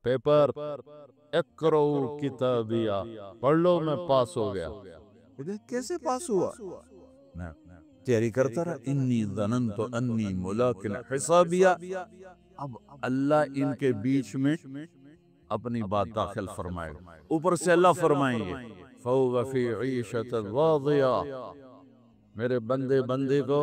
Paper اقرؤ کتابیہ، پڑھ لو میں پاس ہو گیا۔ کیسے پاس ہوا؟ تیاری کرتا رہا، انی ظننت انی ملاق حسابیہ۔ اب اللہ ان کے بیچ میں اپنی بات داخل فرمائے گا، اوپر سے اللہ فرمائیں گے فَهُوَ فِي عِيشَةٍ رَاضِيَةٍ، میرے بندے کو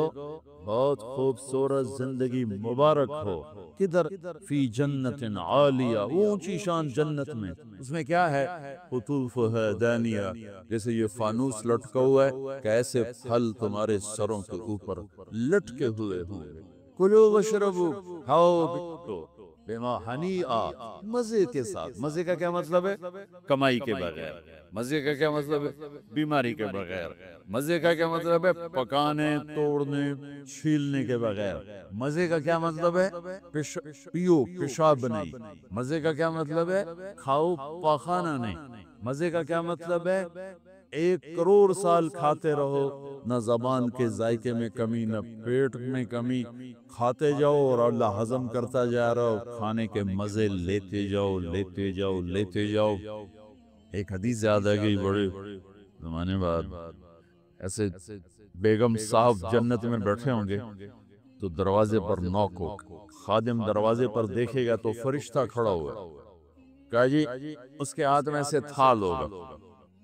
بہت خوبصورت زندگی مبارک ہو۔ کدھر؟ فی جنت عالیہ، اونچی شان جنت میں، اس میں کیا ہے؟ قطوفها دانیہ، جیسے یہ فانوس لٹکا ہوا ہے، کیسے پھل تمہارے سروں کے اوپر لٹکے ہوئے ہوں گے۔ کلوا واشربوا، کھاؤ پیو بما ہنیئا، مزے کے ساتھ۔ مزے کا کیا مطلب ہے؟ کمائی کے بغیر۔ مزے کا کیا مطلب ہے؟ بیماری کے بغیر۔ مزے کا کیا مطلب ہے؟ پکانے، توڑنے، چھیلنے کے بغیر۔ مزے کا کیا مطلب ہے؟ پیو، پیشاب نہیں۔ مزے کا کیا مطلب ہے؟ کھاؤ، پاخانہ نہیں۔ مزے کا کیا مطلب ہے؟ 1 کروڑ سال کھاتے رہو، نہ زبان کے ذائقے میں کمی، نہ پیٹ میں کمی، کھاتے جاؤ اور اللہ ہضم کرتا جا رہا ہو، کھانے کے مزے لیتے جاؤ لیتے جاؤ لیتے جاؤ۔ ایک حدیث یاد آ گئی بڑے زمانے بعد، ایسے بیگم صاحب جنت میں بیٹھے ہوں گے تو دروازے پر نوک ہو، خادم دروازے پر دیکھے گا تو فرشتہ کھڑا ہوا، کہا جی اس کے ہاتھ میں سے تھال ہوگا،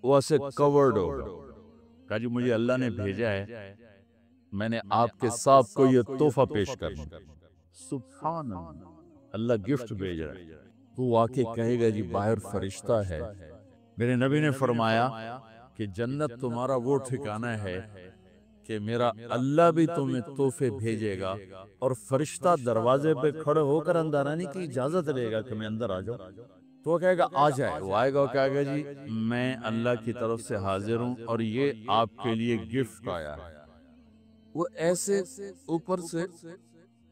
وہ ایسے کورڈ ہوگا، کہا جی مجھے اللہ نے بھیجا ہے، میں نے آپ کے صاحب کو یہ تحفہ پیش کرنا۔ سبحان اللہ، اللہ گفٹ بھیج رہا ہے۔ تو واقعی کہے گا جی باہر فرشتہ ہے۔ میرے نبی نے فرمایا کہ جنت تمہارا وہ ٹھکانہ ہے کہ میرا اللہ بھی تمہیں تحفے بھیجے گا، اور فرشتہ دروازے پہ کھڑے ہو کر اندر آنے کی اجازت لے گا کہ میں اندر آ جاؤں، تو وہ کہے گا آ جائے، وہ آئے گا، کہے گا جی میں اللہ کی طرف سے حاضر ہوں اور یہ آپ کے لیے گفٹ آیا ہے۔ وہ ایسے اوپر سے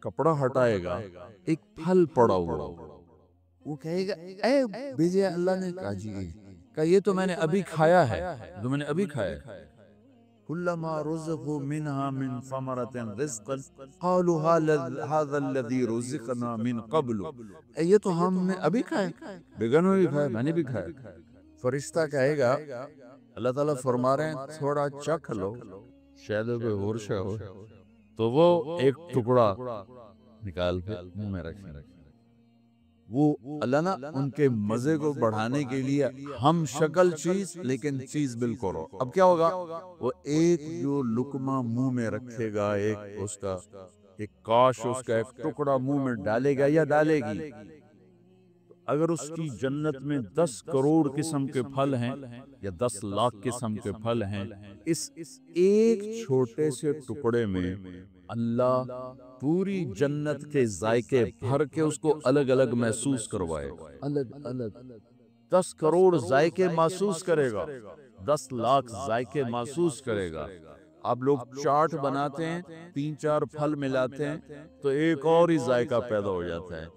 کپڑا ہٹائے گا، ایک پھل پڑا ہوا، وہ کہے گا اے بھیجے اللہ نے، کہا جی کہ یہ تو میں نے ابھی کھایا ہے، جو میں نے ابھی کھایا ہے۔ کلما رزقوا منها من ثمرة رزقا قالوا هذا الذي رزقنا من قبل، یہ تو ہم نے ابھی کھایا، بیگن میں بھی کھایا، میں نے بھی کھایا۔ فرشتہ کہے گا، اللہ تعالیٰ فرما رہے ہیں تھوڑا چکھ لو، شاید کوئی اور شے ہو، تو وہ ایک ٹکڑا نکال کے منہ میں رکھیں۔ وہ اللہ نا ان کے مزے کو بڑھانے کے لیے ہم شکل چیز لیکن چیز بالکل ہو۔ اب کیا ہوگا؟ وہ ایک جو لقمہ منہ میں رکھے گا، ایک اس کا ایک کاش، اس کا ایک ٹکڑا منہ میں ڈالے گا یا ڈالے گی، اگر اس کی جنت میں 10 کروڑ قسم کے پھل ہیں یا 10 لاکھ قسم کے پھل ہیں، اس ایک چھوٹے سے ٹکڑے میں اللہ پوری جنت کے ذائقے بھر کے اس کو الگ الگ محسوس کروائے گا، الگ الگ 10 کروڑ ذائقے محسوس کرے گا، 10 لاکھ ذائقے محسوس کرے گا۔ آپ لوگ چاٹ بناتے ہیں، 3-4 پھل ملاتے ہیں تو ایک اور ہی ذائقہ پیدا ہو جاتا ہے۔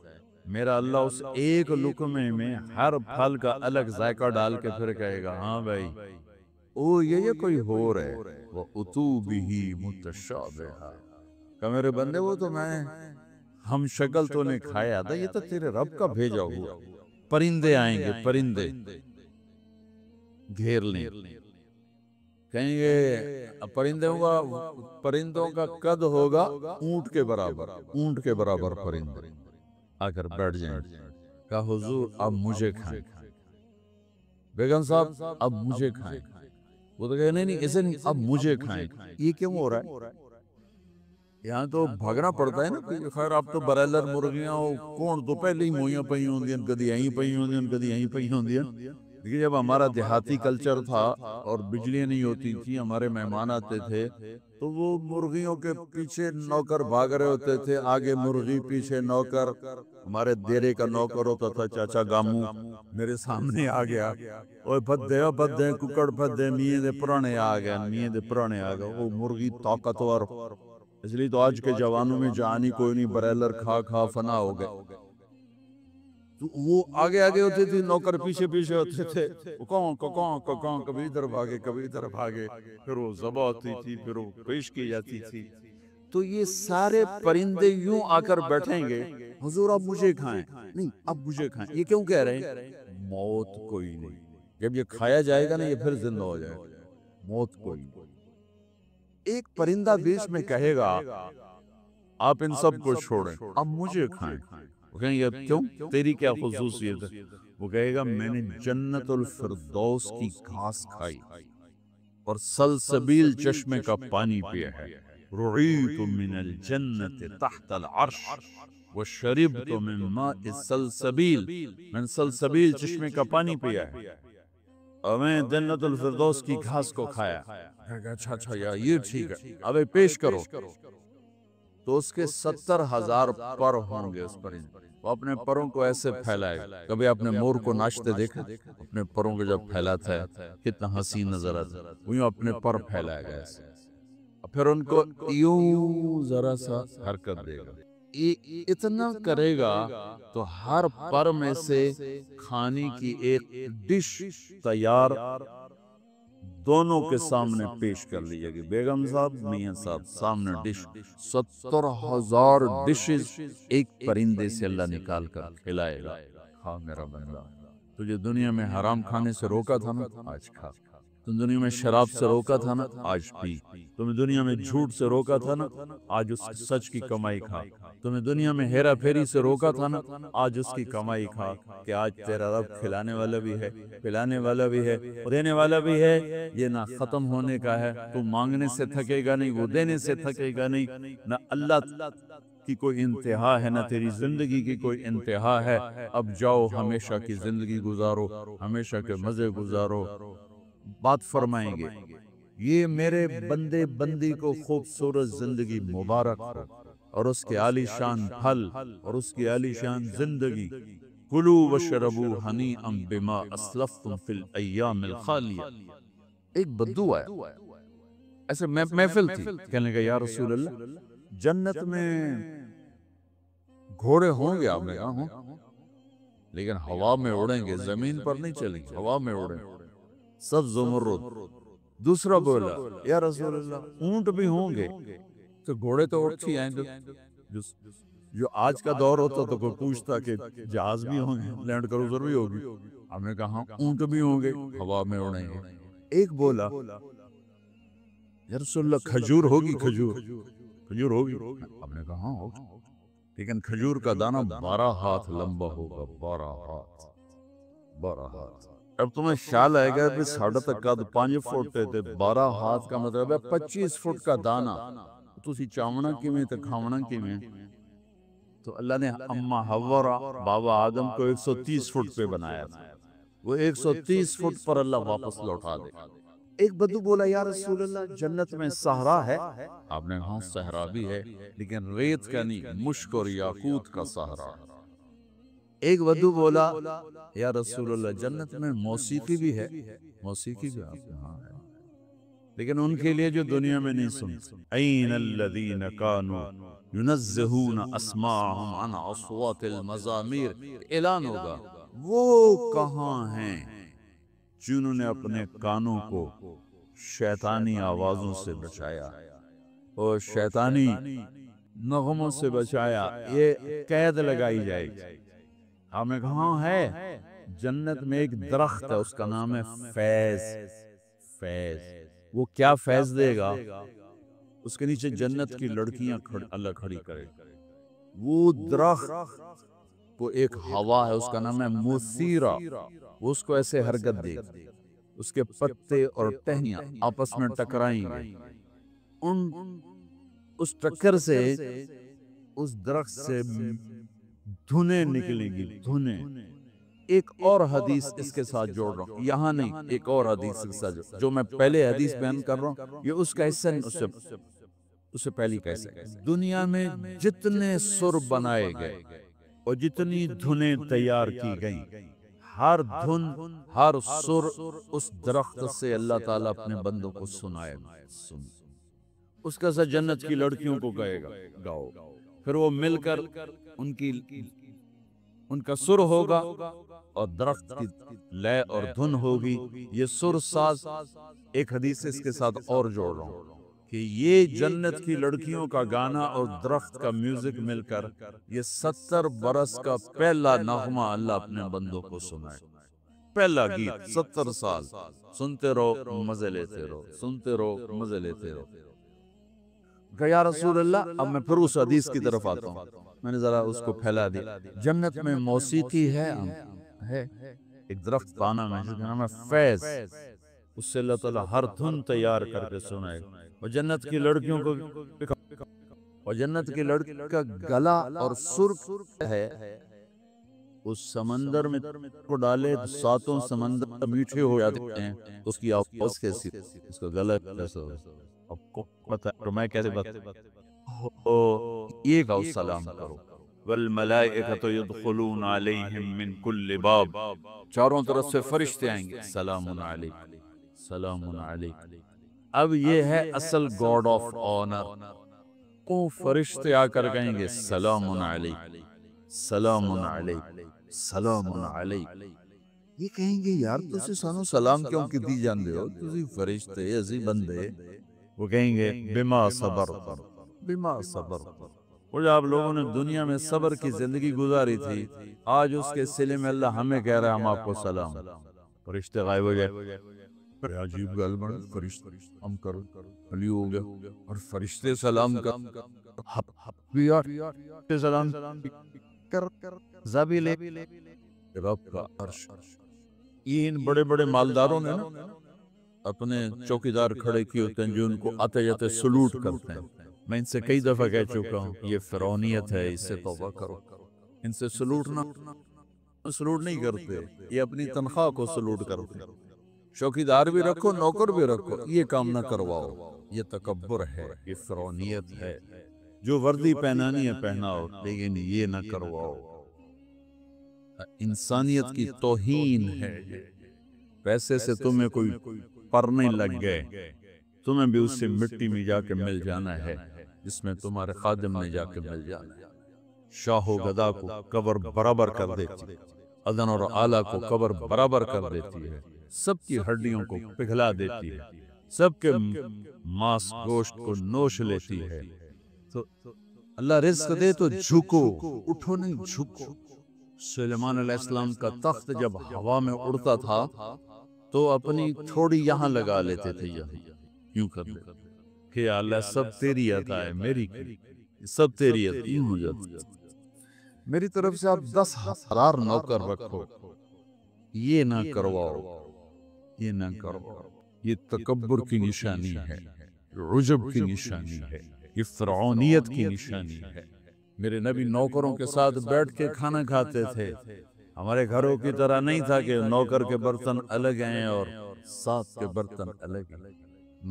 میرا اللہ اس ایک لقمے میں ہر پھل کا الگ ذائقہ ڈال کے پھر کہے گا ہاں بھائی او یہ کوئی ہو رہے، وَأُتُوا بِهِ مُتَشَابِهًا، کہ میرے بندے وہ تو میں ہم شکل تو نے کھایا تھا، یہ تو تیرے رب کا بھیجا ہوا۔ پرندے آئیں گے، پرندے گھیر لیں، کہیں گے پرندوں کا قد ہوگا اونٹ کے برابر، اونٹ کے برابر پرندے آ کر بیٹھ جائیں، کہا حضور اب مجھے کھائیں، بیگم صاحب اب مجھے کھائیں، وہ تو کہے نہیں ایسے نہیں، اب مجھے کھائیں۔ یہ کیوں ہو رہا ہے؟ یہاں تو بھاگنا پڑتا ہے نا، خیر آپ تو برائلر مرغیاں ہو، کون تو پہلے ہی مویاں پئی ہوندیاں، کدی یہیں پئی ہوندیاں، کدی یہیں پئی ہوندیاں۔ دیکھیے جب ہمارا دیہاتی کلچر تھا اور بجلیاں نہیں ہوتی تھیں، ہمارے مہمان آتے تھے تو وہ مرغیوں کے پیچھے نوکر بھاگ رہے ہوتے تھے، آگے مرغی پیچھے نوکر۔ ہمارے دیرے کا نوکر ہوتا تھا چاچا گامو، میرے سامنے آ گیا، اوے پھدے ککڑ پھدے میاں دے پرانے آ گئے، میاں دے پرانے آ گئے، وہ مرغی طاقتور، اس لیے تو آج کے جوانوں میں جانی کوئی نہیں، برائلر کھا کھا فنا ہو گئے۔ تو وہ آگے آگے ہوتے تھے، نوکر پیچھے پیچھے ہوتے تھے، کون کبھی ادھر بھاگے کبھی ادھر بھاگے، پھر وہ ذبح ہوتی تھی، پھر وہ پیش کی جاتی تھی۔ تو یہ سارے پرندے یوں آ کر بیٹھیں گے، حضور اب مجھے کھائیں، نہیں اب مجھے کھائیں. یہ کیوں کہہ رہے ہیں؟ موت کوئی نہیں. جب یہ کھایا جائے گا نا یہ پھر زندہ ہو جائے گا. موت کوئی نہیں. ایک پرندہ بیچ میں کہے گا آپ ان سب کو چھوڑیں، اب مجھے کھائیں. وہ کہیں گے کیوں؟ تیری کیا خصوصیت ہے؟ وہ کہے گا میں نے جنت الفردوس کی گھاس کھائی اور سلسبیل چشمے کا پانی پیا ہے. رعیت من الجنت تحت العرش وشربت من ماء السلسبیل، میں نے سلسبیل چشمے کا پانی پیا ہے اور میں جنت الفردوس کی گھاس کو کھایا. اچھا اچھا یا یہ ٹھیک ہے، اب پیش کرو. تو اس کے 70,000 پر ہوں گے. اس پرندے وہ اپنے پروں کو ایسے پھیلائے گا. کبھی اپنے مور کو ناچتے دیکھا؟ اپنے پروں کو جب پھیلاتا ہے کتنا حسین نظر آتا ہے. وہ یوں اپنے پر پھیلائے گا ایسے، پھر ان کو یوں ذرا سا حرکت دے گا. اتنا کرے گا تو ہر پر میں سے کھانے کی ایک ڈش تیار دونوں کے سامنے پیش کر لیجیے گی. بیگم صاحب، میاں صاحب سامنے ڈش. 70,000 ڈشز ایک پرندے سے اللہ نکال کر کھلائے گا. کھا میرا بندہ، تجھے دنیا میں حرام کھانے سے روکا تھا نا، آج کھا. تم دنیا میں شراب سے روکا تھا نا، آج پی. تمہیں دنیا میں جھوٹ سے روکا تھا نا، آج اس سچ کی کمائی کھا. تمہیں دنیا میں ہیرا پھیری سے روکا تھا نا، آج اس کی کمائی کھا. کہ آج تیرا رب کھلانے والا بھی ہے، پلانے والا بھی ہے، دینے والا بھی ہے. یہ نہ ختم ہونے کا ہے. تو مانگنے سے تھکے گا نہیں، وہ دینے سے تھکے گا نہیں. نہ اللہ کی کوئی انتہا ہے، نہ تیری زندگی کی کوئی انتہا ہے. اب جاؤ ہمیشہ کی زندگی گزارو، ہمیشہ کے مزے گزارو. بات فرمائیں گے یہ میرے بندے بندی کو خوبصورت زندگی مبارک ہو اور اس کے عالی شان پھل اور اس کی عالی شان زندگی. کلوا واشربوا ہنیئا بما اسلفتم فی الایام الخالیہ. ایک بدو آیا، ایسے محفل تھی، کہنے لگا یا رسول اللہ جنت میں گھوڑے ہوں گے؟ آپ نے کہا ہوں، لیکن ہوا میں اڑیں گے، زمین پر نہیں چلیں گے، ہوا میں اڑیں گے. سب زمرد. دوسرا بولا یا رسول اللہ اونٹ بھی ہوں گے؟ تو گھوڑے تو اٹھ ہی آئیں. جو آج کا دور ہوتا تو کوئی پوچھتا کہ جہاز بھی ہوں گے، لینڈ کروزر بھی ہوگی. ہم نے کہا اونٹ بھی ہوں گے، ہوا میں اڑیں گے. ایک بولا یا رسول اللہ کھجور ہوگی؟ کھجور ہوگی. ہم نے کہا ہاں ہوگی، لیکن کھجور کا دانہ 12 ہاتھ لمبا ہوگا. 12 ہاتھ. اب تمہیں خیال آئے گا کہ 3.5 قد 5 فٹ تے 12 ہاتھ کا مطلب ہے 25 فٹ کا دانہ. تسی چاونا کیویں تے کھاونا کیویں؟ تو اللہ نے اما حوا بابا آدم کو 130 فٹ پہ بنایا تھا. وہ 130 فٹ پر اللہ واپس لوٹا دے. ایک بدو بولا یا رسول اللہ جنت میں صحرا ہے؟ آپ نے کہا صحرا بھی ہے، لیکن ریت کا نہیں، مشک اور یاقوت کا صحرا. ایک بدو بولا یا رسول اللہ جنت میں موسیقی بھی ہے؟ موسیقی بھی آپ نے ہاں ہے، لیکن ان کے لیے جو دنیا میں نہیں سنتے. این الذین کانوا ینزہون اسماءہم عن اصوات المزامیر. اعلان ہوگا وہ کہاں ہیں جنہوں نے اپنے کانوں کو شیطانی آوازوں سے بچایا اور شیطانی نغموں سے بچایا. یہ قید لگائی جائے گی. ہمیں کہاں ہے؟ جنت میں ایک درخت ہے، اس کا نام ہے فیض. فیض وہ کیا فیض دے گا؟ اس کے نیچے جنت کی لڑکیاں اللہ کھڑی کرے. وہ درخت وہ ایک ہوا ہے، اس کا نام ہے مثیرہ. وہ اس کو ایسے حرکت دے گی، اس کے پتے اور ٹہنیاں آپس میں ٹکرائیں گے. اس ٹکر سے اس درخت سے دھنیں نکلیں گی، دھنیں. ایک اور حدیث اس کے ساتھ جوڑ رہا ہوں، یہاں نہیں، ایک اور حدیث کے ساتھ جو میں پہلے حدیث بیان کر رہا ہوں یہ اس کا حصہ نہیں، اس سے پہلی کا حصہ. دنیا میں جتنے سر بنائے گئے اور جتنی دھنیں تیار کی گئیں، ہر دھن ہر سر اس درخت سے اللہ تعالیٰ اپنے بندوں کو سنائے. اس کا سا جنت کی لڑکیوں کو کہے گا گاؤ. پھر وہ مل کر ان کا سر ہوگا اور درخت کی لے اور دھن ہوگی. یہ سر ساز ایک حدیث اس کے ساتھ اور جوڑ رہا ہوں کہ یہ جنت کی لڑکیوں کا گانا اور درخت کا میوزک مل کر یہ 70 برس کا پہلا نغمہ اللہ اپنے بندوں کو سنائے. پہلا گیت 70 سال سنتے رہو مزے لیتے رہو، سنتے رہو مزے لیتے رہو. کہ یا رسول اللہ، اب میں پھر اس حدیث کی طرف آتا ہوں. میں نے ذرا اس کو پھیلا دیا. جنت میں موسیقی ہے ایک درخت پانا میں جس کا نام ہے فیض، اس سے اللہ تعالیٰ ہر دھن تیار کر کے سنائے. اور جنت کی لڑکیوں کو، اور جنت کی لڑکی کا گلا اور سرخ ہے، اس سمندر میں کو ڈالے تو 7 سمندر میٹھے ہو جاتے ہیں. اس کی آواز کیسی، اس کا گلا کیسا ہو، آپ کو پتہ ہے. میں کیسے یہ کہو سلام کرو. والملائکۃ یدخلون علیہم من کل باب، چاروں طرف سے فرشتے آئیں گے، سلام علیکم سلام علیکم. اب یہ ہے اصل گاڈ آف آنر. کو فرشتے آ کر کہیں گے سلام علیکم سلام علیکم سلام علیکم. یہ کہیں گے یار تسی سانو سلام کیوں کی دی جاندے ہو، تسی فرشتے اسی بندے. وہ کہیں گے بما صبرتم بما صبرتم. وہ جب آپ لوگوں نے دنیا میں صبر کی زندگی گزاری تھی، آج اس کے صلے میں اللہ ہمیں کہہ رہا ہے ہم آپ کو سلام. فرشتے غائب ہو گئے. عجیب گل بن، فرشتے ہم کرو علی ہو گیا اور فرشتے سلام کر سلام کر زبیل رب کا عرش. یہ ان بڑے بڑے مالداروں نے نا اپنے چوکیدار کھڑے کیے ہوتے ہیں جو ان کو آتے جاتے سلوٹ کرتے ہیں. میں ان سے کئی دفعہ کہہ چکا ہوں یہ فرعونیت ہے، اس سے توبہ کرو. ان سے سلوٹ نہیں کرتے، یہ اپنی تنخواہ کو سلوٹ کرتے. چوکیدار بھی رکھو، نوکر بھی رکھو، یہ کام نہ کرواؤ. یہ تکبر ہے، یہ فرعونیت ہے. جو وردی پہنانی ہے پہناؤ، لیکن یہ نہ کرواؤ. انسانیت کی توہین ہے. پیسے سے تمہیں کوئی پر نہیں لگ گئے، تمہیں بھی اس سے مٹی میں جا کے مل جانا ہے جس میں تمہارے خادم نے جا کے مل جانا ہے. شاہ و گدا کو قبر برابر کر دیتی، ادن اور آلہ کو قبر برابر کر دیتی ہے، سب کی ہڈیوں کو پگھلا دیتی ہے، سب کے ماس گوشت کو نوش لیتی ہے. تو اللہ رزق دے تو جھکو، اٹھو نہیں جھکو. سلیمان علیہ السلام کا تخت جب ہوا میں اڑتا تھا تو اپنی تھوڑی یہاں لگا لیتے تھے، یہاں یوں کر لیتے کہ اللہ سب تیری عطا ہے، میری سب تیری عطا. یوں ہو جاتا میری طرف سے. آپ 10,000 نوکر رکھو، یہ نہ کرواؤ، یہ نہ کرواؤ. یہ تکبر کی نشانی ہے، عجب کی نشانی ہے، یہ فرعونیت کی نشانی ہے. میرے نبی نوکروں کے ساتھ بیٹھ کے کھانا کھاتے تھے. ہمارے گھروں کی طرح نہیں تھا کہ نوکر کے برتن الگ ہیں اور ساتھ کے برتن الگ ہیں.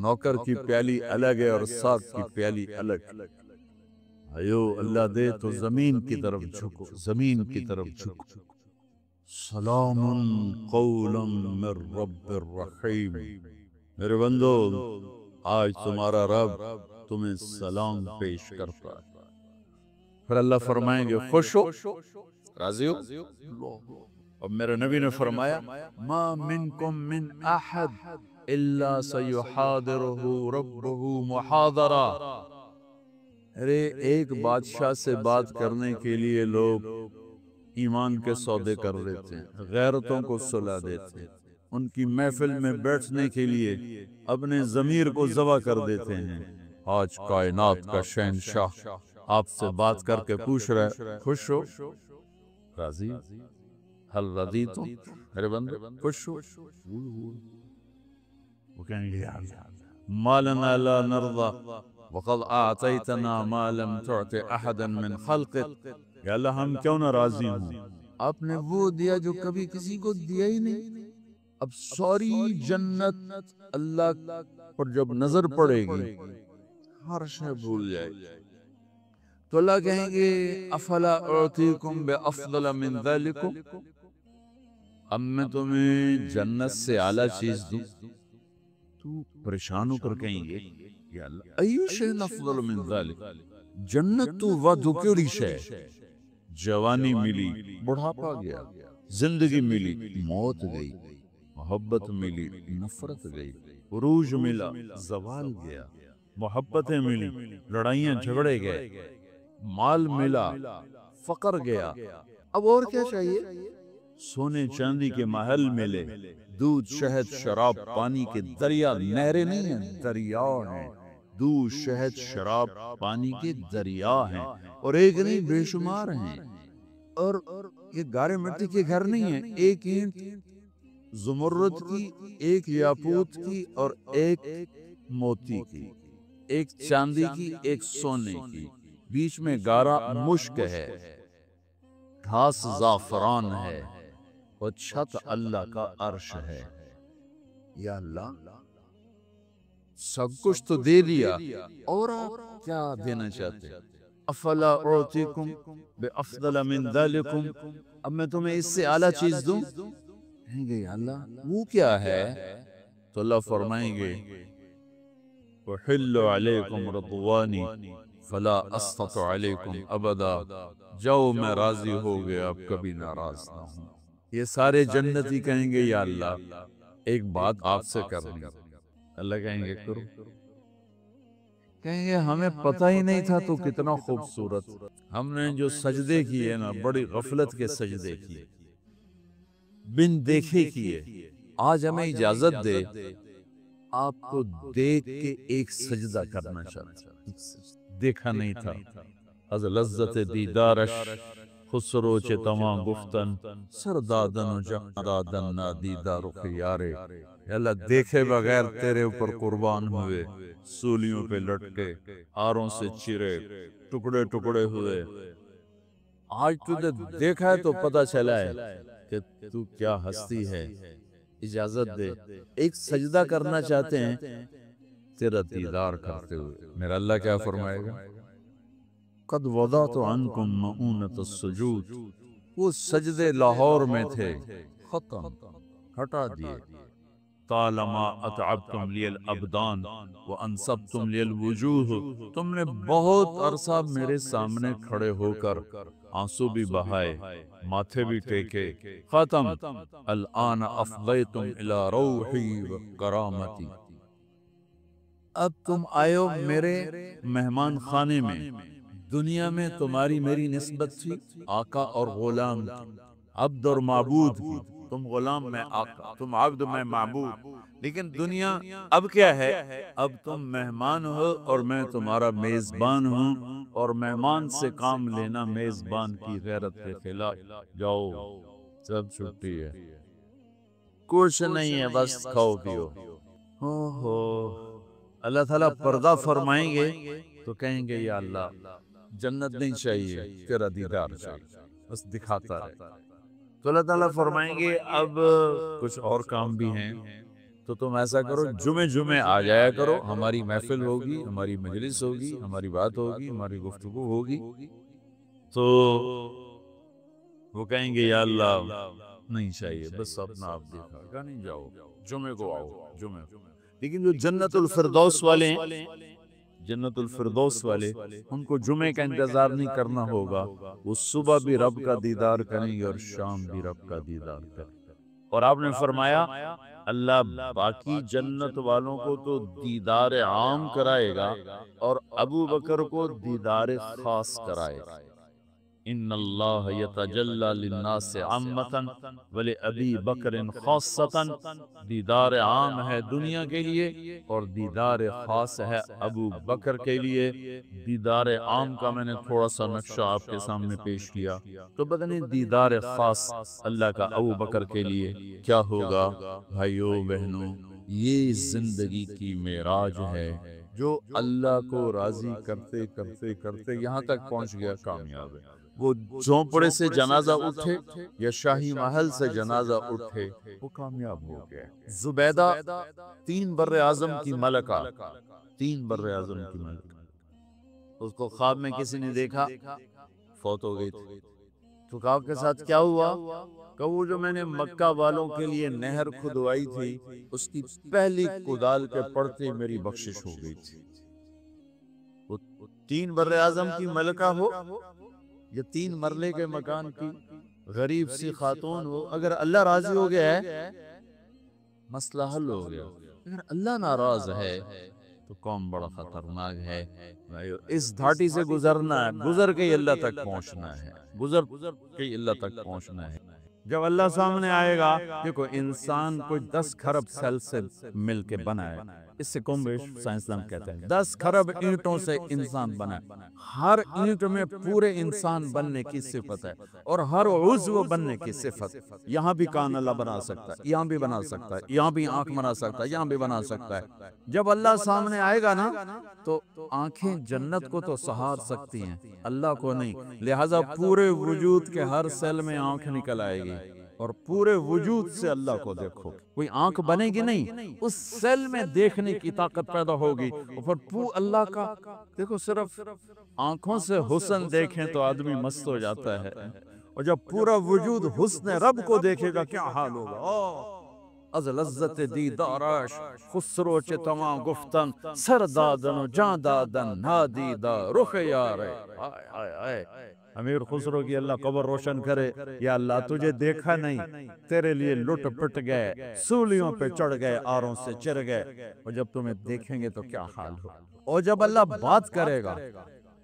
نوکر کی پیالی الگ ہے اور ساتھ کی پیالی الگ. ایو اللہ دے تو زمین کی طرف جھکو، زمین کی طرف جھکو. سلام قولا من رب الرحیم. میرے بندو، آج تمہارا رب تمہیں سلام پیش کرتا ہے. پھر اللہ فرمائیں گے خوش ہو، راضی ہو. اور میرے نبی نے فرمایا ما منکم من احد الا سیحاضرہ ربہ محاضرہ. ارے ایک بادشاہ سے بات کرنے کے لیے لوگ ایمان کے سودے کر دیتے ہیں، غیرتوں کو صلح دیتے ہیں، ان کی محفل میں بیٹھنے کے لیے اپنے ضمیر کو ذبح کر دیتے ہیں. آج کائنات کا شہنشاہ آپ سے بات کر کے پوچھ رہے خوش ہو، راضی حل رضیتم. میرے بندے خوش ہو. وہ کہیں گے ما لنا لا نرضى وقد اعطیتنا ما لم تعط احدا من خلقك. یا اللہ ہم کیوں ناراضی ہوں، آپ نے وہ دیا جو کبھی کسی کو دیا ہی نہیں. اب ساری جنت اللہ پر جب نظر پڑے گی ہر شے بھول جائے گی. تو اللہ کہیں گے افلا اعطیکم بافضل من ذلکم، اب میں تمہیں جنت سے اعلیٰ چیز دوں. تو پریشان ہو کر کہیں گے یا اللہ ایو شیء افضل من ذلک. جنت تو ودو کیڑی شے، جوانی ملی بڑھاپا گیا، زندگی ملی موت گئی، محبت ملی نفرت گئی، عروج ملا زوال گیا، محبتیں ملی، لڑائیاں جھگڑے گئے، مال ملا، فقر گیا، اب اور کیا چاہیے؟ سونے چاندی کے محل ملے، دودھ شہد شراب پانی کے دریا، نہریں نہیں ہیں دریا ہیں، دودھ شہد شراب پانی کے دریا ہیں، اور ایک نہیں بے شمار ہیں، اور یہ گارے مٹی کے گھر نہیں ہیں، ایک اینٹ زمرد کی، ایک یاقوت کی، اور ایک موتی کی، ایک چاندی کی، ایک سونے کی، بیچ میں گارا مشک ہے، گھاس زعفران ہے، اور چھت اللہ کا عرش ہے۔ یا اللہ، سب کچھ تو دے دیا، اور آپ کیا دینا چاہتے ہیں؟ افلا اعطیکم بافضل من ذالکم، اب میں تمہیں اس سے اعلیٰ چیز دوں؟ کہیں گے یا اللہ وہ کیا ہے؟ تو اللہ فرمائیں گے وحل علیکم رضوانی فلا اسخط علیکم ابدا، جاؤ میں راضی ہو گیا، اب کبھی ناراض نہ ہوں۔ یہ سارے جنتی کہیں گے یا اللہ ایک بات آپ سے کرنی ہے۔ اللہ کہیں گے کرو، کہیں گے ہمیں پتہ ہی نہیں تھا تو کتنا خوبصورت، ہم نے جو سجدے کیے نا بڑی غفلت کے سجدے کیے، بن دیکھے کیے، آج ہمیں اجازت دے آپ کو دیکھ کے ایک سجدہ کرنا چاہتا، دیکھا نہیں تھا۔ از لذت دیدارش خسرو چے تمام گفتن، سردادن و جہدادن نا دیدار و خیارے، اللہ دیکھے بغیر تیرے اوپر قربان ہوئے، سولیوں پہ لٹکے، آروں سے چرے، ٹکڑے ٹکڑے ہوئے، آج تجھے دیکھا ہے تو پتہ چلا ہے کہ تو کیا ہستی ہے، اجازت دے ایک سجدہ کرنا چاہتے ہیں تیرا دیدار کرتے ہوئے۔ میرا اللہ کیا فرمائے گا؟ قد وضعت عنکم مؤونۃ السجود، وہ سجدے لاہور میں تھے، ختم، ہٹا دیے۔ طالما اتعبتم لی الابدان وانصبتم لی الوجوہ، تم نے بہت عرصہ میرے سامنے کھڑے ہو کر آنسو بھی بہائے، ماتھے بھی ٹیکے، ختم، الآن افضیتم الی روحی و کرامتی، اب تم آئے ہو میرے مہمان خانے میں۔ دنیا میں تمہاری میری نسبت تھی آقا اور غلام کی، عبد اور معبود کی، تم غلام میں آقا، تم عبد میں معبود، لیکن دنیا اب کیا ہے؟ اب تم مہمان ہو اور میں تمہارا میزبان ہوں، اور مہمان سے کام لینا میزبان کی غیرت کے خلاف۔ جاؤ، سب چھٹی ہے، کچھ نہیں ہے، بس کھاؤ پیو۔ ہو اللہ تعالیٰ پردہ فرمائیں گے تو کہیں گے یا اللہ جنت نہیں چاہیے، تیرا دیدار چاہیے، بس دکھاتا رہے۔ تو اللہ تعالیٰ فرمائیں گے اب کچھ اور کام بھی ہیں، تو تم ایسا کرو جمعے آ جایا کرو، ہماری محفل ہوگی، ہماری مجلس ہوگی، ہماری بات ہوگی، ہماری گفتگو ہوگی۔ تو وہ کہیں گے یا اللہ نہیں چاہیے، بس اپنا آپ دیکھا گا، نہیں جاؤ، جمعے کو آؤ، جمعے کو۔ لیکن جو جنت الفردوس والے ہیں، جنت الفردوس والے، ان کو جمعے کا انتظار نہیں کرنا ہوگا، وہ صبح بھی رب کا دیدار کریں گے اور شام بھی رب کا دیدار کریں گے۔ اور آپ نے فرمایا اللہ باقی جنت والوں کو تو دیدار عام کرائے گا اور ابو بکر کو دیدار خاص کرائے گا۔ ان اللہ یتجلی للناس عامۃ ولابی بکر خاصۃ، دیدار عام ہے دنیا کے لیے اور دیدار خاص ہے ابو بکر کے لیے۔ دیدار عام کا میں نے تھوڑا سا نقشہ آپ کے سامنے پیش کیا، تو پتہ نہیں دیدار خاص اللہ کا ابو بکر کے لیے کیا ہوگا۔ بھائیوں بہنوں، یہ زندگی کی معراج ہے، جو اللہ کو راضی کرتے کرتے کرتے یہاں تک پہنچ گیا، کامیاب ہے۔ وہ جھونپڑے سے جنازہ اٹھے یا شاہی محل سے جنازہ اٹھے، وہ کامیاب ہو گیا۔ زبیدہ 3 بر اعظم کی ملکہ، 3 بر اعظم کی ملکہ، اس کو خواب میں کسی نے دیکھا، فوت ہو گئی تھی۔ تو خواب کے ساتھ کیا ہوا؟ کہ وہ جو میں نے مکہ والوں کے لیے نہر کھدوائی تھی، اس کی پہلی کدال کے پڑتے میری بخشش ہو گئی تھی۔ وہ 3 بر اعظم کی ملکہ ہو یا 3 مرلے کے مکان کی غریب سی خاتون ہو، اگر اللہ راضی ہو گیا ہے مسئلہ حل ہو گیا، اگر اللہ ناراض ہے تو کون بڑا خطرناک ہے. اس گھاٹی سے گزرنا ہے, گزر کے اللہ تک پہنچنا ہے, گزر کے اللہ تک پہنچنا ہے. جب اللہ سامنے آئے گا, دیکھو انسان کوئی 10 کھرب سیل سے مل کے بنا ہے, اس سے کم بیش سائنسدان کہتے ہیں 10 کھرب اینٹوں سے انسان بنا ہے. ہر اینٹ میں پورے انسان بننے کی صفت ہے, اور ہر عضو بننے کی صفت. یہاں بھی کان اللہ بنا سکتا ہے, یہاں بھی بنا سکتا ہے, یہاں بھی آنکھ بنا سکتا ہے, یہاں بھی بنا سکتا ہے. جب اللہ سامنے آئے گا نا, تو آنکھیں جنت کو تو سہار سکتی ہیں, اللہ کو نہیں. لہٰذا پورے وجود کے ہر سیل میں آنکھ نکل آئے گی, اور پورے وجود سے اللہ کو دیکھو. کوئی آنکھ بنے گی نہیں, اس سیل میں دیکھنے کی طاقت پیدا ہوگی. اور پھر اللہ کا دیکھو, صرف آنکھوں سے حسن دیکھیں تو آدمی مست ہو جاتا ہے, اور جب پورا وجود حسن رب کو دیکھے گا کیا حال ہوگا. از لذت دیدارش خسرو چه تمام گفتن سر دادن و جان دادن نادیدہ رخ یارے. امیر خسرو کی اللہ قبر روشن کرے. یا اللہ تجھے دیکھا نہیں, تیرے لیے لٹ پٹ گئے, سولیوں پہ چڑھ گئے, آروں سے چر گئے, اور جب تمہیں دیکھیں گے تو کیا حال ہو. اور جب اللہ بات کرے گا,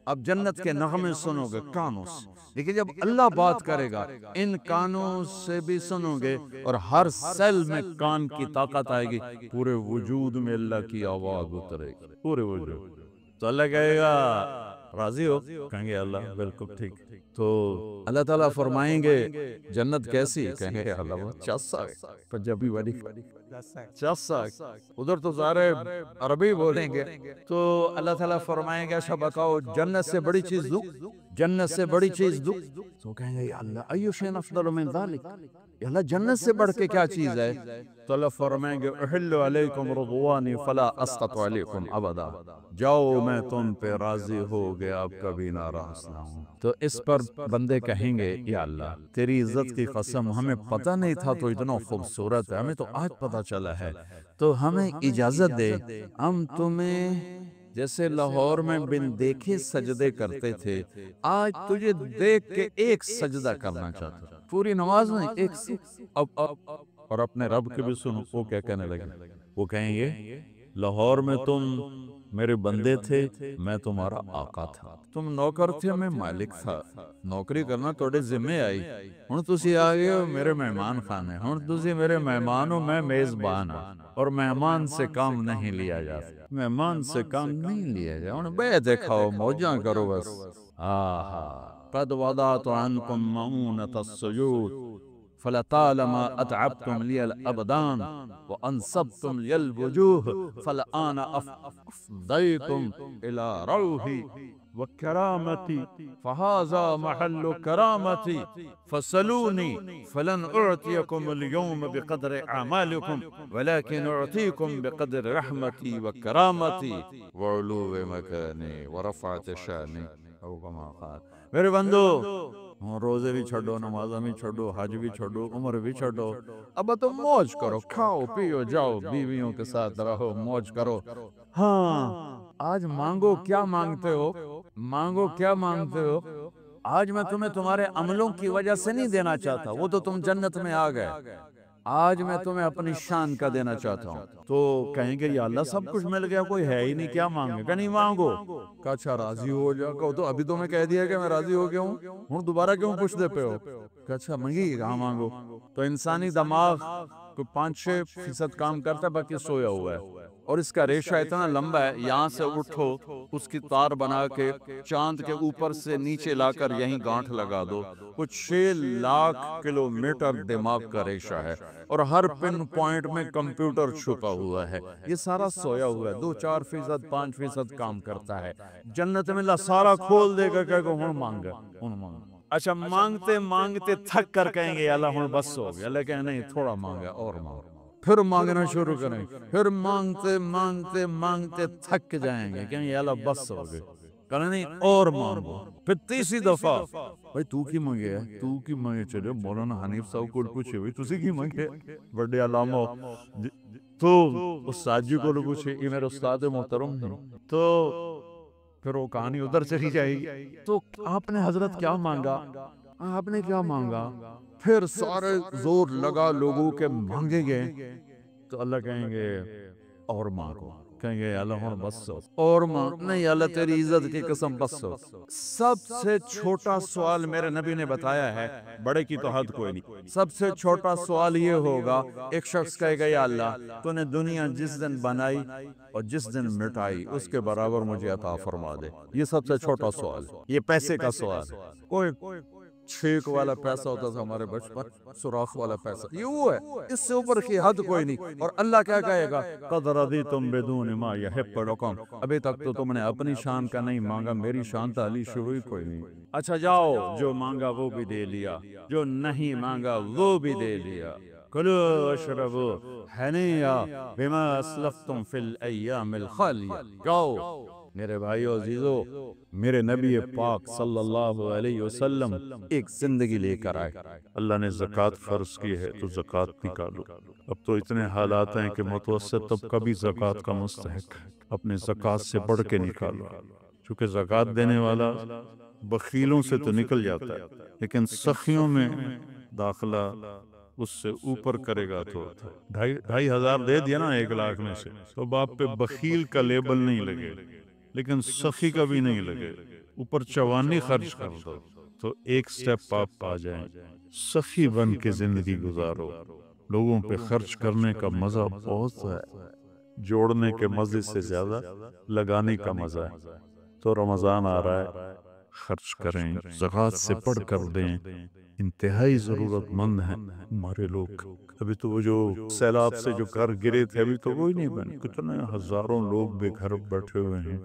اب جنت کے نغمے سنو گے کانوں سے, لیکن جب اللہ بات کرے گا ان کانوں سے بھی سنو گے, اور ہر سیل میں کان کی طاقت آئے گی. پورے وجود میں اللہ کی آواز اترے گی, پورے وجود. تو اللہ کہے گا راضی ہو, کہیں گے اللہ بالکل ٹھیک. تو اللہ تعالیٰ فرمائیں گے جنت کیسی, کہیں گے اللہ بہت چاسا ہے, پنجابی والی چاسا. ادھر تو سارے عربی بولیں گے. تو اللہ تعالیٰ فرمائیں گے اچھا بتاؤ جنت سے بڑی چیز دوں, جنت سے بڑی چیز دوں. تو کہیں گے یا اللہ ایو شیء افضل من ذلک, یا اللہ جنت سے بڑھ کے کیا چیز ہے. تو اللہ فرمائیں گے احل علیکم رضوانی فلا اسقط علیکم ابدا, جاؤ میں تم پہ راضی ہو گیا, اب کبھی ناراض نہ ہوں. تو اس پر بندے کہیں گے یا اللہ تیری عزت کی قسم, ہمیں پتہ نہیں تھا تو اتنا خوبصورت ہے, ہمیں تو آج پتہ چلا ہے, تو ہمیں اجازت دے, ہم تمہیں جیسے لاہور میں بن دیکھے سجدے کرتے تھے, آج تجھے دیکھ کے ایک سجدہ کرنا چاہتا ہوں. پوری نماز میں ایک اب اور اپنے رب کے بھی سنو وہ کیا کہنے لگے. وہ کہیں گے لاہور میں تم میرے بندے تھے, میں تمہارا آقا تھا, تم نوکر تھے, میں مالک تھا, نوکری کرنا توڑے ذمہ آئی. ہن تسی آ گئے ہو میرے مہمان خانے, ہن تسی میرے مہمان ہو, میں میزبان ہوں, اور مہمان سے کام نہیں لیا جاتا, مہمان سے کام نہیں لیا جاتا. ہن بے دکھاؤ, موجاں کرو بس. قد وضعت عنكم مؤونة السجود فلطالما اتعبتم لي الابدان وانصبتم لي الوجوه فالآن افضيتم الى روحي وكرامتي فهذا محل كرامتي فسلوني فلن اعطيكم اليوم بقدر اعمالكم ولكن اعطيكم بقدر رحمتي وكرامتي وعلو مكاني ورفعة شاني او كما قال. میرے بندو روزے بھی چھڑو, نمازہ بھی چھڑو, حج بھی چھڑو, عمر بھی چھڑو, اب تو موج کرو, کھاؤ پیو جاؤ, بیویوں کے ساتھ رہو, موج کرو. ہاں آج مانگو کیا مانگتے ہو, مانگو کیا مانگتے ہو. آج میں تمہیں تمہارے عملوں کی وجہ سے نہیں دینا چاہتا, وہ تو تم جنت میں آ گئے. آج میں تمہیں اپنی شان کا دینا چاہتا ہوں. تو کہیں گے یا اللہ سب کچھ مل گیا, کوئی ہے ہی نہیں, کیا مانگے. کہ نہیں مانگو. کہ اچھا راضی ہو جا, کہ تو ابھی تو میں کہہ دیا کہ میں راضی ہو گیا ہوں, ہوں دوبارہ کیوں پوچھتے پہ ہو. کہ اچھا منگی کہاں مانگو. تو انسانی دماغ کو 5-6% کام کرتا ہے, باقی سویا ہوا ہے, اور اس کا ریشہ اتنا لمبا ہے, یہاں سے اٹھو اس کی تار بنا کے چاند کے اوپر سے نیچے لا کر یہیں گانٹھ لگا دو, کچھ 6 لاکھ کلومیٹر دماغ کا ریشہ ہے, اور ہر پن پوائنٹ میں کمپیوٹر چھپا ہوا ہے. یہ سارا سویا ہوا ہے, 2-4%, 5% کام کرتا ہے. جنت میں اللہ سارا کھول دے گا, کہ ہن مانگ, ہن مانگ. اچھا مانگتے مانگتے تھک کر کہیں گے اللہ ہن بس ہو گیا, لیکن نہیں تھوڑا مانگا اور مانگ, پھر مانگنا شروع کریں, پھر مانگتے مانگتے مانگتے تھک جائیں گے, کہیں گے اللہ بس ہو گئے, کہنا نہیں اور مانگو. پھر تیسری دفعہ بھائی تو کی مانگے ہے, تو کی مانگے. چلے مولانا حنیف صاحب کو پوچھے بھائی تسی کی مانگے, بڑے علامہ تو استاد جی کو پوچھے, یہ میرے استاد محترم ہیں. تو پھر وہ کہانی ادھر چلی جائے گی. تو آپ نے حضرت کیا مانگا, آپ نے کیا مانگا. پھر سارے زور لگا لوگوں کے مانگے گئے, تو اللہ کہیں گے اور مانگو. کہیں گے اللہ ہوں بس اور نہیں اللہ تیری عزت کی قسم بس. سب سے چھوٹا سوال میرے نبی نے بتایا ہے، بڑے کی تو حد کوئی نہیں، سب سے چھوٹا سوال یہ ہوگا، ایک شخص کہے گا یا اللہ تو نے دنیا جس دن بنائی اور جس دن مٹائی اس کے برابر مجھے عطا فرما دے. یہ سب سے چھوٹا سوال، یہ پیسے کا سوال. کوئی چھیک والا پیسہ ہوتا تھا ہمارے بچپن، سوراخ والا پیسہ، یہ وہ ہے، اس سے اوپر کی حد کوئی نہیں. اور اللہ کیا کہے گا، قد رضیتم بدون ما یحب لکم، ابھی تک تو تم نے اپنی شان کا نہیں مانگا، میری شان تعلیش ہوئی کوئی نہیں. اچھا جاؤ، جو مانگا وہ بھی دے لیا، جو نہیں مانگا وہ بھی دے لیا. کلوا واشربوا ہنیئا بما اسلفتم فی الایام الخالیہ. جاؤ میرے بھائیو عزیزو، میرے نبی پاک صلی اللہ علیہ وسلم ایک زندگی لے کر آئے. اللہ نے زکوٰۃ فرض کی ہے تو زکوٰۃ نکالو. اب تو اتنے حالات ہیں کہ متوسط طبقہ بھی زکوٰۃ کا مستحق ہے، اپنے زکوٰۃ سے بڑھ کے نکالو. چونکہ زکوٰۃ دینے والا بخیلوں سے تو نکل جاتا ہے، لیکن سخیوں میں داخلہ اس سے اوپر کرے گا تو 2,500 دے دیا نا 1,00,000 میں سے، تو باپ پہ بخیل کا لیبل نہیں لگے، لیکن سخی کا بھی نہیں لگے. اوپر چوانی خرچ کر دو تو ایک سٹیپ آپ آ جائیں. سخی بن کے زندگی گزارو. لوگوں پہ خرچ کرنے کا مزہ بہت ہے، جوڑنے کے مزے سے زیادہ لگانے کا مزہ ہے. تو رمضان آ رہا ہے، خرچ کریں، زکوٰۃ سے پڑھ کر دیں. انتہائی ضرورت مند ہیں ہمارے لوگ. ابھی تو وہ جو سیلاب سے جو گھر گرے تھے ابھی تو وہی نہیں بنے، کتنے ہزاروں لوگ بے گھر بیٹھے ہوئے ہیں.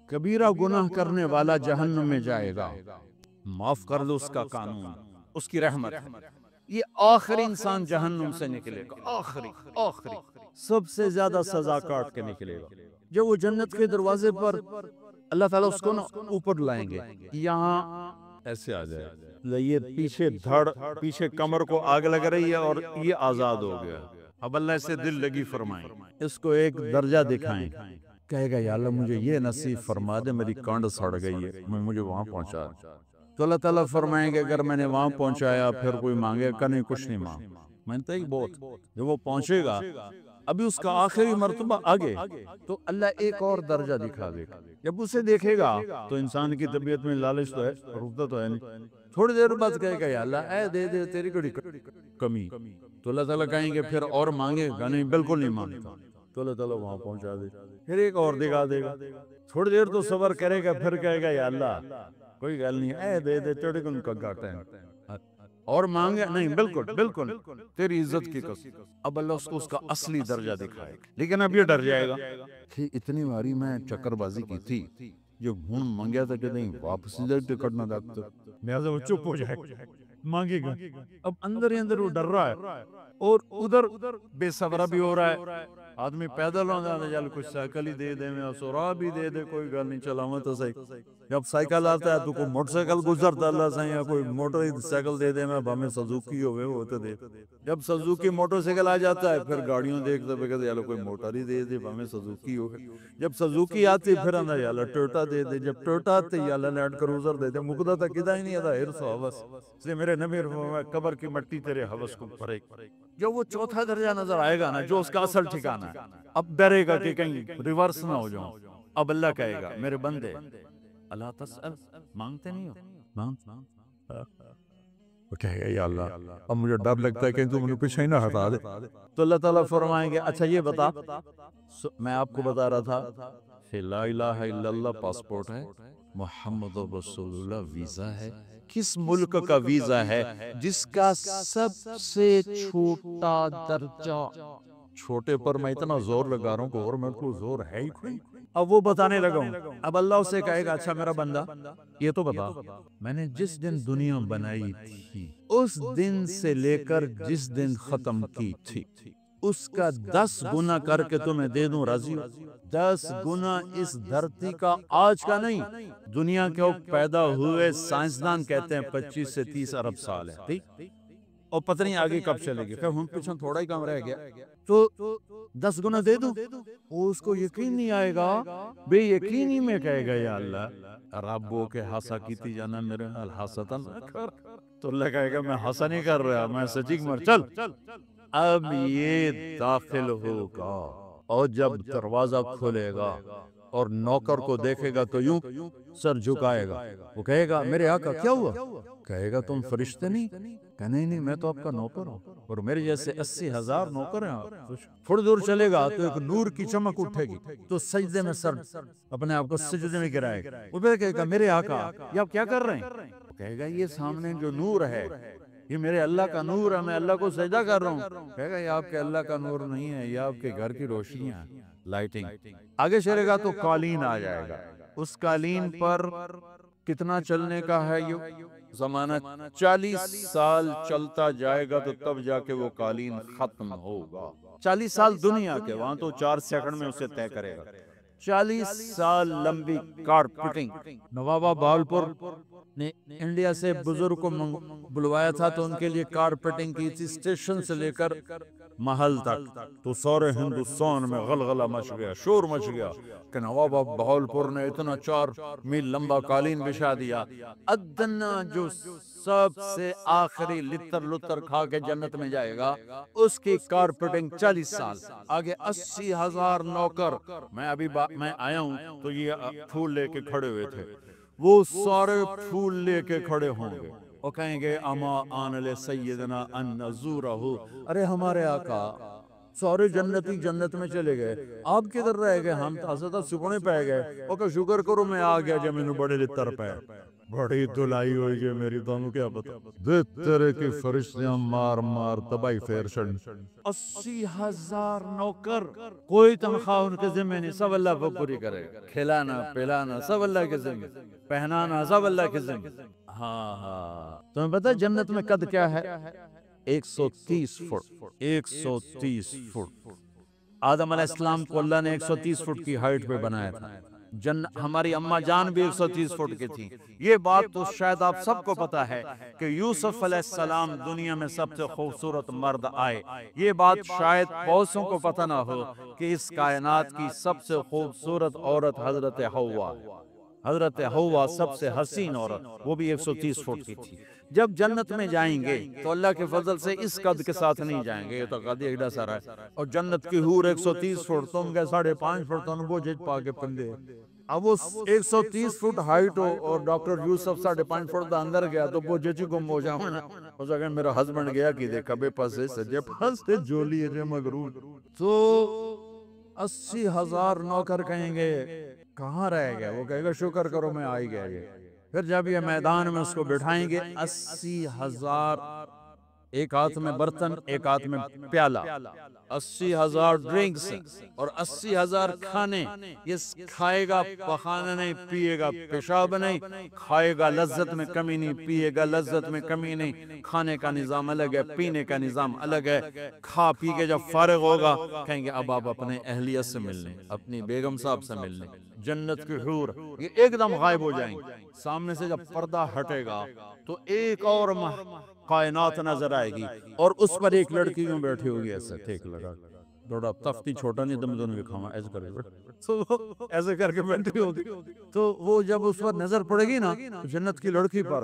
کبیرہ گناہ کرنے والا جہنم میں جائے گا، معاف کر دو اس کا قانون، اس کی رحمت. یہ آخری انسان جہنم سے نکلے گا، آخری سب سے زیادہ سزا کاٹ کے نکلے گا. جب وہ جنت کے دروازے پر اللہ تعالیٰ اس کو نا اوپر لائیں گے، یہاں ایسے آ جائے، یہ پیچھے دھڑ، پیچھے کمر کو آگ لگ رہی ہے اور یہ آزاد ہو گیا. اب اللہ سے دل لگی فرمائیں، اس کو ایک درجہ دکھائیں. کہے گا یا اللہ مجھے یہ نصیب فرما دے، میری کانڈ سڑ گئی ہے، مجھے وہاں پہنچا. تو اللہ تعالیٰ فرمائیں گے اگر میں نے وہاں پہنچایا پھر کوئی مانگے گا نہیں، کچھ نہیں مانگ. میں نے بہت جب وہ پہنچے گا، ابھی اس کا آخری مرتبہ آگے، تو اللہ ایک اور درجہ دکھا دے گا. جب اسے دیکھے گا تو انسان کی طبیعت میں لالچ تو ہے، رکتا تو ہے نہیں. تھوڑی دیر بعد کہے گا یا اللہ اے دے دے، تیری کوئی کمی. تو اللہ تعالیٰ کہیں گے پھر اور مانگے گا نہیں، بالکل نہیں مانگتا. تو اللہ تعالیٰ وہاں پہنچا دے، پھر ایک اور دکھا دے گا. تھوڑی دیر تو صبر کرے گا، پھر کہے گا یا اللہ کوئی گل نہیں، اے دے دے، تیرے کو کا گھاٹا ہے، اور مانگے نہیں، بالکل تیری عزت کی قسم. اب اللہ اس کو اس کا اصلی درجہ دکھائے گا. لیکن اب یہ ڈر جائے گا کہ اتنی باری میں چکر بازی کی تھی، جو ہوں مانگیا تھا کہ نہیں واپس ٹکٹ نہ دکھتا، لہٰذا وہ چپ ہو جائے، مانگے گا. اب اندر ہی اندر وہ ڈر رہا ہے اور ادھر بے صبرا بھی ہو رہا ہے. آدمی پیدل ہو جاتا ہے، چل کچھ سائیکل ہی دے دے، میں سورا بھی دے دے، کوئی گل نہیں، چلاؤں تو صحیح. جب سائیکل آتا ہے تو کوئی موٹر سائیکل گزرتا اللہ سے، یا کوئی موٹر سائیکل دے دے، میں ہمیں سزوکی ہوتے دے. جب سزوکی موٹر سائیکل آ جاتا ہے پھر گاڑیوں دیکھتے کہتے یار کوئی موٹر ہی دے دے، ہمیں سزوکی ہو. جب سزوکی آتی پھر اندر یا ٹوٹا دے دے، جب ٹوٹا آتے یا لینڈ کروزر دے دے. مقدہ تھا کدا ہی نہیں آتا ہرس و حوث، اس لیے میرے نبی قبر کی مٹی تیرے حوث کو بھرے. جو وہ چوتھا درجہ نظر آئے گا نا، جو اس کا اصل ٹھکانہ ہے، اب ڈرے گا کہ کہیں ریورس نہ ہو جاؤں. اب اللہ کہے گا میرے بندے اللہ تسأل، مانگتے نہیں ہو، مانگ. وہ کہے گا یا اللہ اب مجھے ڈر لگتا ہے کہ تم مجھے پیچھے ہی نہ ہٹا دے. تو اللہ تعالیٰ فرمائیں گے اچھا یہ بتا، میں آپ کو بتا رہا تھا کہ لا الہ الا اللہ پاسپورٹ ہے، محمد رسول اللہ ویزا ہے. کس ملک کا ویزا ہے جس کا سب سے چھوٹا درجہ، چھوٹے پر میں اتنا زور لگا رہا ہوں کہ اور میں کو زور ہے ہی کوئی. اب وہ بتانے لگا ہوں. اب اللہ اسے کہے گا اچھا میرا بندہ یہ تو بتا، میں نے جس دن دنیا بنائی تھی اس دن سے لے کر جس دن ختم کی تھی اس کا 10 گنا کر کے تمہیں دے دوں، راضی ہو؟ 10 گنا اس دھرتی کا آج کا نہیں، دنیا کے پیدا ہوئے سائنسدان کہتے ہیں 25 سے 30 ارب سال ہے، ٹھیک؟ اور پتہ نہیں آگے کب چلے گی، کہ ہم پیچھے تھوڑا ہی کام رہ گیا، تو 10 گنا دے دوں. وہ اس کو یقین نہیں آئے گا، بے یقینی میں کہے گا یا اللہ ربو کے ہاسا کیتی جانا میرے حال ہاستا نہ کر. تو اللہ کہے گا میں ہاسا نہیں کر رہا، میں سچی مر چل. اب یہ داخل ہوگا اور جب دروازہ کھلے گا اور نوکر کو دیکھے گا تو یوں سر جھکائے گا، وہ کہے گا میرے آقا کیا ہوا؟ کہے گا تم فرشتے نہیں؟ کہ نہیں میں تو آپ کا نوکر ہوں، اور میرے جیسے 80,000 نوکر ہیں۔ تھوڑی دور چلے گا تو ایک نور کی چمک اٹھے گی تو سجدے میں سر اپنے آپ کو سجدے میں گرائے گا، وہ کہے گا میرے آقا یہ آپ کیا کر رہے ہیں؟ وہ کہے گا یہ سامنے جو نور ہے یہ میرے اللہ کا نور ہے، میں اللہ کو سجدہ کر رہا ہوں۔ کہے گا یہ آپ کے اللہ کا نور نہیں ہے، یہ آپ کے گھر کی روشنیاں ہیں، لائٹنگ۔ آگے چلے گا تو قالین آ جائے گا، اس قالین پر کتنا چلنے کا ہے یہ زمانہ؟ 40 سال چلتا جائے گا تو تب جا کے وہ قالین ختم ہوگا۔ 40 سال دنیا کے، وہاں تو 4 سیکنڈ میں اسے طے کرے گا۔ 40 سال لمبی کارپیٹنگ۔ نوابہ بہاولپور نے انڈیا سے بزرگ کو بلوایا تھا تو ان کے لیے کارپیٹنگ کی تھی، اسٹیشن سے لے کر محل تک، تو سارے ہندوستان میں غلغلہ مچ گیا، شور مچ گیا کہ نوابہ بہاولپور نے اتنا 4 میل لمبا قالین بچھا دیا۔ ادنا جو سب سے آخری لتر کھا کے جنت میں جائے گا اس کی کارپیٹنگ 40 سال، آگے 80,000 نوکر۔ میں آیا ہوں تو یہ پھول لے کے کھڑے ہوئے تھے، وہ سارے پھول لے کے کھڑے ہوں گے اور کہیں گے اما آن لسیدنا ان نزورہ، ارے ہمارے آقا سارے جنتی جنت میں چلے گئے، آپ کدھر رہ گئے؟ ہم تو حضرت سکنے پہ گئے، اور کہ شکر کرو میں آ گیا جب میں نے بڑے لتر پہ بڑی دلائی ہوئی گئی میری، تمہیں کیا پتا دے تیرے کی فرشتیاں مار مار تباہی پھیر چھڑ۔ 80,000 نوکر، کوئی تنخواہ ان کے ذمہ نہیں، سب اللہ کو پوری کرے گا، کھلانا پلانا سب اللہ کے ذمہ، پہنانا سب اللہ کے ذمہ۔ ہاں تمہیں پتا جنت میں قد کیا ہے؟ 130 فٹ، 130 فٹ۔ آدم علیہ السلام کو اللہ نے 130 فٹ کی ہائٹ پہ بنایا تھا، ہماری اماں جان بھی 130 فٹ کی تھی۔ یہ بات تو شاید آپ سب کو پتا ہے کہ یوسف علیہ السلام دنیا میں سب سے خوبصورت مرد آئے، یہ بات شاید بہتوں کو پتہ نہ ہو کہ اس کائنات کی سب سے خوبصورت عورت حضرت حوا، حضرت حوا سب سے حسین عورت، وہ بھی 130 فٹ کی تھی۔ جب جنت میں جائیں گے تو اللہ کے فضل سے اس قد کے ساتھ نہیں جائیں گے، یہ تو قد ایڈا سارا ہے، اور جنت کی حور 130 فٹ، تم گئے 5.5 فٹ، تم وہ جج پا کے پندے۔ اب وہ 130 فٹ ہائٹ ہو اور ڈاکٹر یوسف 5.5 فٹ دا اندر گیا تو وہ جج گم ہو جاؤں نا، اس اگر میرا ہسبینڈ گیا کی دیکھا بے پاسے سجے پاسے جولی ہے مغرور، تو 80,000 نوکر کہیں گے کہاں رہ گئے؟ وہ کہے گا شکر کرو میں آئی گیا یہ۔ پھر جب یہ میدان میں اس کو بٹھائیں گے 80,000، ایک ہاتھ میں برتن ایک ہاتھ میں پیالہ، 80,000 ڈرنکس اور 80,000 کھانے، یہ کھائے گا پخانا نہیں، پیے گا پیشاب نہیں، کھائے گا لذت میں کمی نہیں، پیے گا لذت میں کمی نہیں، کھانے کا نظام الگ ہے، پینے کا نظام الگ ہے۔ کھا پی کے جب فارغ ہوگا کہیں گے اب آپ اپنے اہلیت سے ملنے، اپنی بیگم صاحب سے ملنے۔ جنت کی حور یہ ایک دم غائب ہو جائیں گے، سامنے سے جب پردہ ہٹے گا تو ایک اور کائنات نظر آئے گی، اور اس پر ایک لڑکی یوں بیٹھی ہوگی ایسے ٹھیک لگا، تھوڑا تفتی چھوٹا نہیں تم دونوں بھی کھاؤں ایسے کرے تو ایسے کر کے بیٹھی ہوگی، تو وہ جب اس پر نظر پڑے گی نا جنت کی لڑکی پر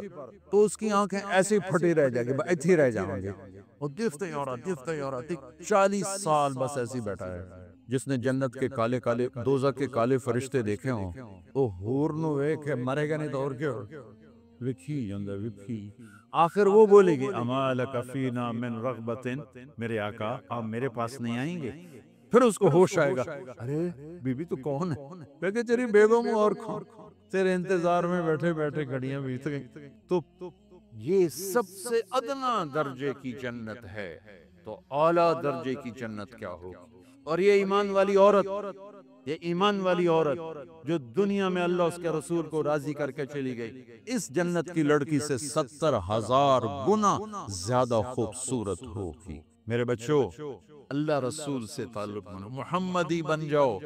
تو اس کی آنکھیں ایسی پھٹی رہ جائے گی، ایتھی ہی رہ جائیں گے، وہ دیکھتے ہی ہو رہا 40 سال بس ایسی بیٹھا ہے۔ جس نے جنت کے کالے کالے دوزخ کے کالے فرشتے دیکھے ہوں وہ حور نو ویکھ کے مرے گا نہیں تو اور کیا وکھی جاندہ وکھی۔ آخر وہ بولے گی اما لک فینا من رغبت، میرے آقا آپ میرے پاس نہیں آئیں گے؟ پھر اس کو ہوش آئے گا، ارے بی بی تو کون ہے؟ کہ تیری بیگم اور تیرے انتظار میں بیٹھے بیٹھے گھڑیاں بیت گئیں۔ تو یہ سب سے ادنا درجے کی جنت ہے، تو اعلیٰ درجے کی جنت کیا ہوگی؟ اور یہ ایمان والی عورت، یہ ایمان والی عورت جو دنیا میں اللہ اس کے رسول کو راضی کر کے چلی گئی، اس جنت کی لڑکی سے 70,000 گنا زیادہ خوبصورت ہوگی۔ میرے بچوں اللہ رسول سے تعلق بنو، محمدی بن جاؤ،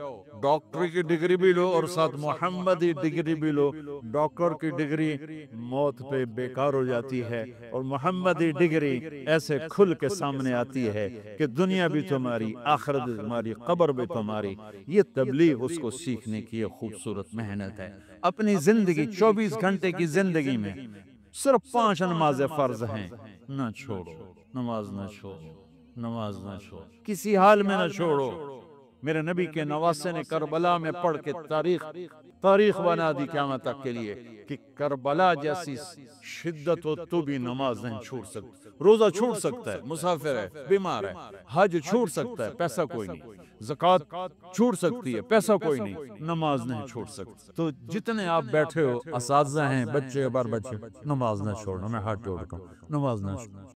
ڈاکٹری کی ڈگری بھی لو اور ساتھ محمدی ڈگری بھی لو۔ ڈاکٹر کی ڈگری موت پہ بیکار ہو جاتی ہے اور محمدی ڈگری ایسے کھل کے سامنے آتی ہے کہ دنیا بھی تمہاری، آخرت بھی تمہاری، قبر بھی تمہاری۔ یہ تبلیغ اس کو سیکھنے کی ایک خوبصورت محنت ہے۔ اپنی زندگی 24 گھنٹے کی زندگی میں صرف 5 نماز فرض ہیں، نہ چھوڑو، نماز نہ چھوڑو، نماز نہ چھوڑو، کسی حال میں نہ چھوڑو۔ میرے نبی کے نواسے نے کربلا میں پڑھ کے تاریخ بنا دی قیامت تک کے لیے کہ کربلا جیسی شدت ہو تو بھی نماز نہیں چھوٹ سکتا. روزہ چھوٹ سکتا ہے، مسافر ہے، بیمار ہے، حج چھوٹ سکتا ہے، پیسہ کوئی نہیں، زکوٰۃ چھوٹ سکتی ہے، پیسہ کوئی نہیں، نماز نہیں چھوٹ سکتی. تو جتنے آپ بیٹھے ہو اساتذہ ہیں، بچے بچے، نماز نہ چھوڑنا. میں ہاتھ جوڑتا ہوں، نماز نہ چھوڑنا.